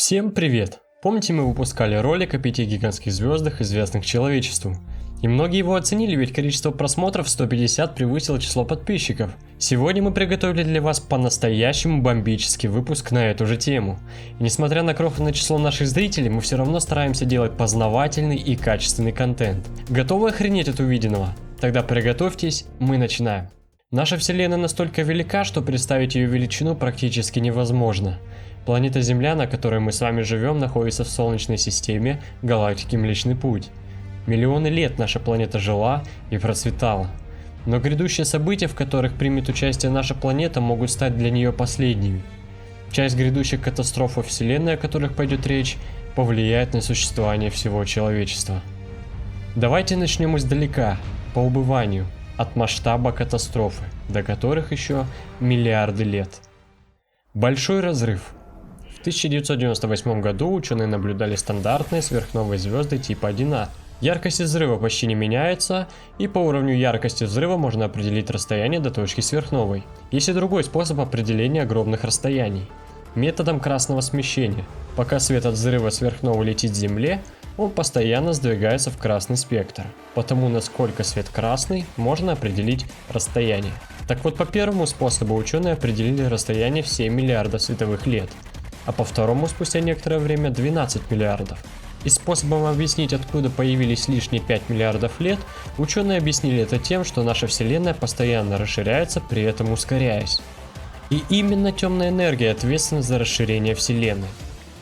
Всем привет! Помните, мы выпускали ролик о 5 гигантских звездах, известных человечеству? И многие его оценили, ведь количество просмотров 150 превысило число подписчиков. Сегодня мы приготовили для вас по-настоящему бомбический выпуск на эту же тему. И несмотря на крохотное число наших зрителей, мы все равно стараемся делать познавательный и качественный контент. Готовы охренеть от увиденного? Тогда приготовьтесь, мы начинаем. Наша Вселенная настолько велика, что представить ее величину практически невозможно. Планета Земля, на которой мы с вами живем, находится в Солнечной системе галактики Млечный Путь. Миллионы лет наша планета жила и процветала. Но грядущие события, в которых примет участие наша планета, могут стать для нее последними. Часть грядущих катастроф во Вселенной, о которых пойдет речь, повлияет на существование всего человечества. Давайте начнем издалека, по убыванию, от масштаба катастрофы, до которых еще миллиарды лет. Большой разрыв. В 1998 году ученые наблюдали стандартные сверхновые звезды типа 1А. Яркость взрыва почти не меняется, и по уровню яркости взрыва можно определить расстояние до точки сверхновой. Есть и другой способ определения огромных расстояний – методом красного смещения. Пока свет от взрыва сверхновой летит к Земле, он постоянно сдвигается в красный спектр. Потому насколько свет красный, можно определить расстояние. Так вот, по первому способу ученые определили расстояние в 7 миллиардов световых лет, а по второму спустя некоторое время 12 миллиардов. И способом объяснить, откуда появились лишние 5 миллиардов лет, ученые объяснили это тем, что наша Вселенная постоянно расширяется, при этом ускоряясь. И именно темная энергия ответственна за расширение Вселенной.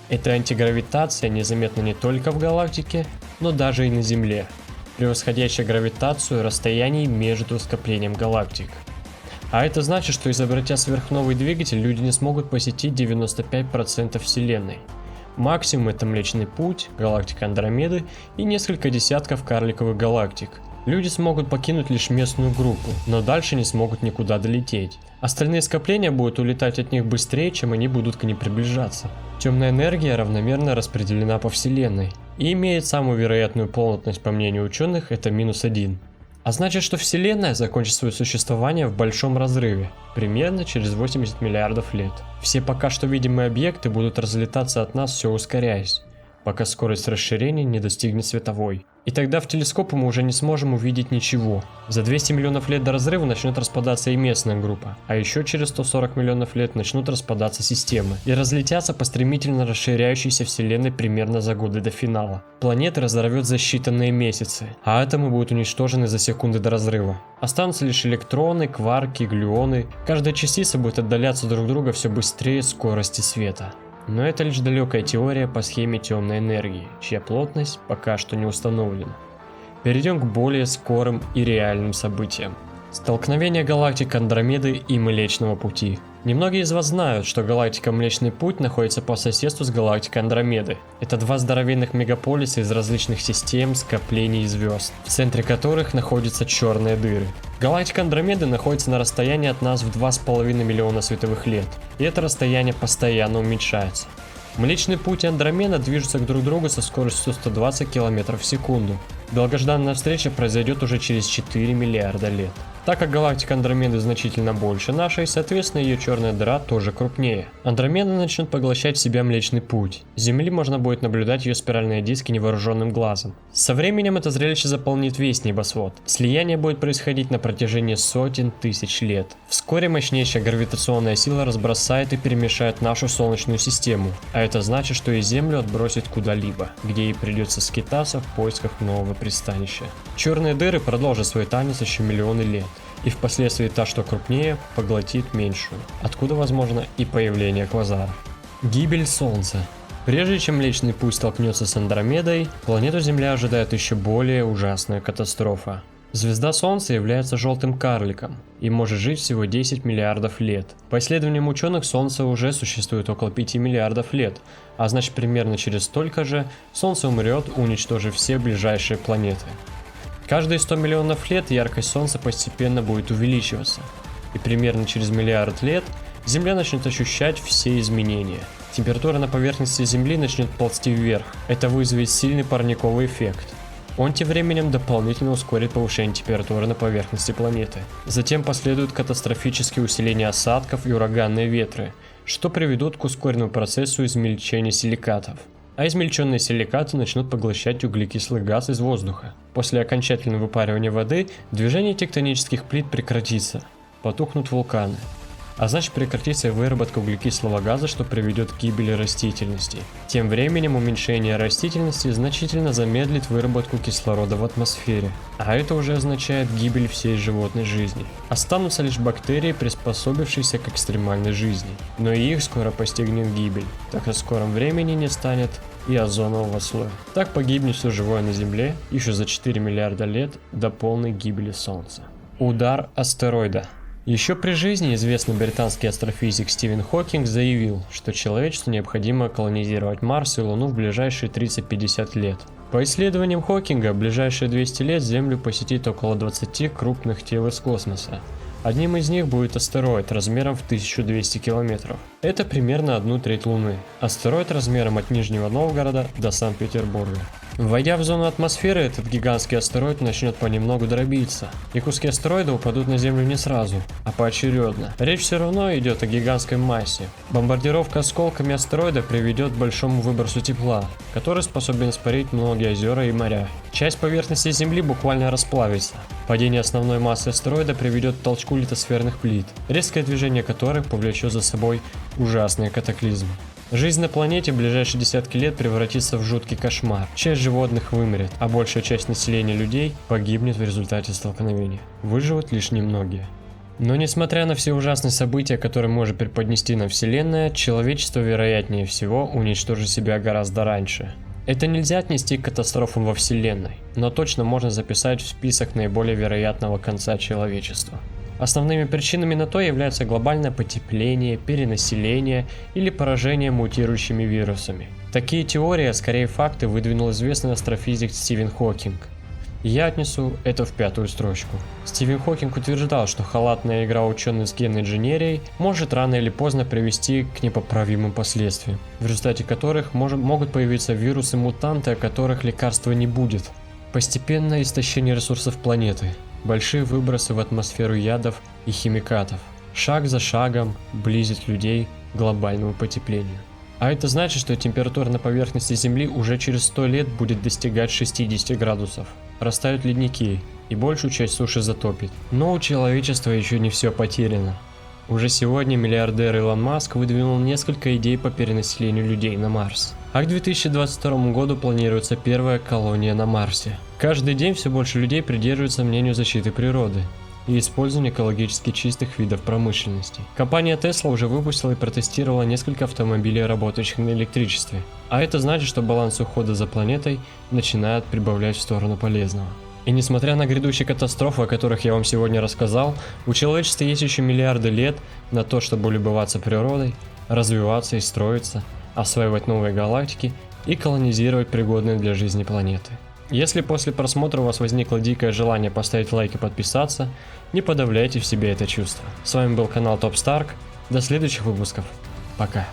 Эта антигравитация незаметна не только в галактике, но даже и на Земле, превосходящая гравитацию расстояний между скоплением галактик. А это значит, что изобретя сверхновый двигатель, люди не смогут посетить 95% Вселенной. Максимум это Млечный Путь, галактика Андромеды и несколько десятков карликовых галактик. Люди смогут покинуть лишь местную группу, но дальше не смогут никуда долететь. Остальные скопления будут улетать от них быстрее, чем они будут к ним приближаться. Темная энергия равномерно распределена по Вселенной и имеет самую вероятную плотность, по мнению ученых, это -1. А значит, что Вселенная закончит свое существование в большом разрыве, примерно через 80 миллиардов лет. Все пока что видимые объекты будут разлетаться от нас, все ускоряясь, пока скорость расширения не достигнет световой. И тогда в телескопы мы уже не сможем увидеть ничего. За 200 миллионов лет до разрыва начнет распадаться и местная группа, а еще через 140 миллионов лет начнут распадаться системы и разлетятся по стремительно расширяющейся Вселенной примерно за годы до финала. Планеты разорвет за считанные месяцы, а атомы будут уничтожены за секунды до разрыва. Останутся лишь электроны, кварки, глюоны. Каждая частица будет отдаляться друг от друга все быстрее скорости света. Но это лишь далекая теория по схеме темной энергии, чья плотность пока что не установлена. Перейдем к более скорым и реальным событиям. Столкновение галактик Андромеды и Млечного Пути. Немногие из вас знают, что галактика Млечный Путь находится по соседству с галактикой Андромеды. Это два здоровенных мегаполиса из различных систем, скоплений звезд, в центре которых находятся черные дыры. Галактика Андромеды находится на расстоянии от нас в 2,5 миллиона световых лет, и это расстояние постоянно уменьшается. Млечный Путь и Андромеда движутся друг к другу со скоростью 120 км в секунду. Долгожданная встреча произойдет уже через 4 миллиарда лет. Так как галактика Андромеды значительно больше нашей, соответственно ее черная дыра тоже крупнее. Андромеда начнет поглощать в себя Млечный Путь. С Земли можно будет наблюдать ее спиральные диски невооруженным глазом. Со временем это зрелище заполнит весь небосвод. Слияние будет происходить на протяжении сотен тысяч лет. Вскоре мощнейшая гравитационная сила разбросает и перемешает нашу Солнечную систему, а это значит, что и Землю отбросит куда-либо, где ей придется скитаться в поисках нового пристанища. Черные дыры продолжат свой танец еще миллионы лет, и впоследствии та, что крупнее, поглотит меньшую, откуда возможно и появление квазаров. Гибель Солнца. Прежде чем Млечный Путь столкнется с Андромедой, планету Земля ожидает еще более ужасная катастрофа. Звезда Солнца является желтым карликом и может жить всего 10 миллиардов лет. По исследованиям ученых, Солнце уже существует около 5 миллиардов лет, а значит примерно через столько же Солнце умрет, уничтожив все ближайшие планеты. Каждые 100 миллионов лет яркость Солнца постепенно будет увеличиваться, и примерно через миллиард лет Земля начнет ощущать все изменения. Температура на поверхности Земли начнет ползти вверх, это вызовет сильный парниковый эффект. Он тем временем дополнительно ускорит повышение температуры на поверхности планеты. Затем последует катастрофическое усиление осадков и ураганные ветры, что приведет к ускоренному процессу измельчения силикатов. А измельченные силикаты начнут поглощать углекислый газ из воздуха. После окончательного выпаривания воды движение тектонических плит прекратится, потухнут вулканы. А значит прекратится и выработка углекислого газа, что приведет к гибели растительности. Тем временем уменьшение растительности значительно замедлит выработку кислорода в атмосфере, а это уже означает гибель всей животной жизни. Останутся лишь бактерии, приспособившиеся к экстремальной жизни, но и их скоро постигнет гибель, так как в скором времени не станет и озонового слоя. Так погибнет все живое на Земле еще за 4 миллиарда лет до полной гибели Солнца. Удар астероида. Еще при жизни известный британский астрофизик Стивен Хокинг заявил, что человечеству необходимо колонизировать Марс и Луну в ближайшие 30-50 лет. По исследованиям Хокинга, в ближайшие 200 лет Землю посетит около 20 крупных тел из космоса. Одним из них будет астероид размером в 1200 километров. Это примерно 1/3 Луны. Астероид размером от Нижнего Новгорода до Санкт-Петербурга. Войдя в зону атмосферы, этот гигантский астероид начнет понемногу дробиться, и куски астероида упадут на Землю не сразу, а поочередно. Речь все равно идет о гигантской массе. Бомбардировка осколками астероида приведет к большому выбросу тепла, который способен испарить многие озера и моря. Часть поверхности Земли буквально расплавится. Падение основной массы астероида приведет к толчку литосферных плит, резкое движение которых повлечет за собой ужасные катаклизмы. Жизнь на планете в ближайшие десятки лет превратится в жуткий кошмар. Часть животных вымрет, а большая часть населения людей погибнет в результате столкновения. Выживут лишь немногие. Но несмотря на все ужасные события, которые может преподнести нам Вселенная, человечество вероятнее всего уничтожит себя гораздо раньше. Это нельзя отнести к катастрофам во Вселенной, но точно можно записать в список наиболее вероятного конца человечества. Основными причинами на то являются глобальное потепление, перенаселение или поражение мутирующими вирусами. Такие теории, а скорее факты, выдвинул известный астрофизик Стивен Хокинг. Я отнесу это в 5-ю строчку. Стивен Хокинг утверждал, что халатная игра ученых с генной инженерией может рано или поздно привести к непоправимым последствиям, в результате которых могут появиться вирусы-мутанты, о которых лекарства не будет. Постепенное истощение ресурсов планеты. Большие выбросы в атмосферу ядов и химикатов. Шаг за шагом близит людей к глобальному потеплению. А это значит, что температура на поверхности Земли уже через 100 лет будет достигать 60 градусов. Растают ледники, и большую часть суши затопит. Но у человечества еще не все потеряно. Уже сегодня миллиардер Илон Маск выдвинул несколько идей по перенаселению людей на Марс. А к 2022 году планируется первая колония на Марсе. Каждый день все больше людей придерживаются мнению защиты природы и использования экологически чистых видов промышленности. Компания Tesla уже выпустила и протестировала несколько автомобилей, работающих на электричестве. А это значит, что баланс ухода за планетой начинает прибавлять в сторону полезного. И несмотря на грядущие катастрофы, о которых я вам сегодня рассказал, у человечества есть еще миллиарды лет на то, чтобы любоваться природой, развиваться и строиться, осваивать новые галактики и колонизировать пригодные для жизни планеты. Если после просмотра у вас возникло дикое желание поставить лайк и подписаться, не подавляйте в себе это чувство. С вами был канал Топ Старк. До следующих выпусков. Пока.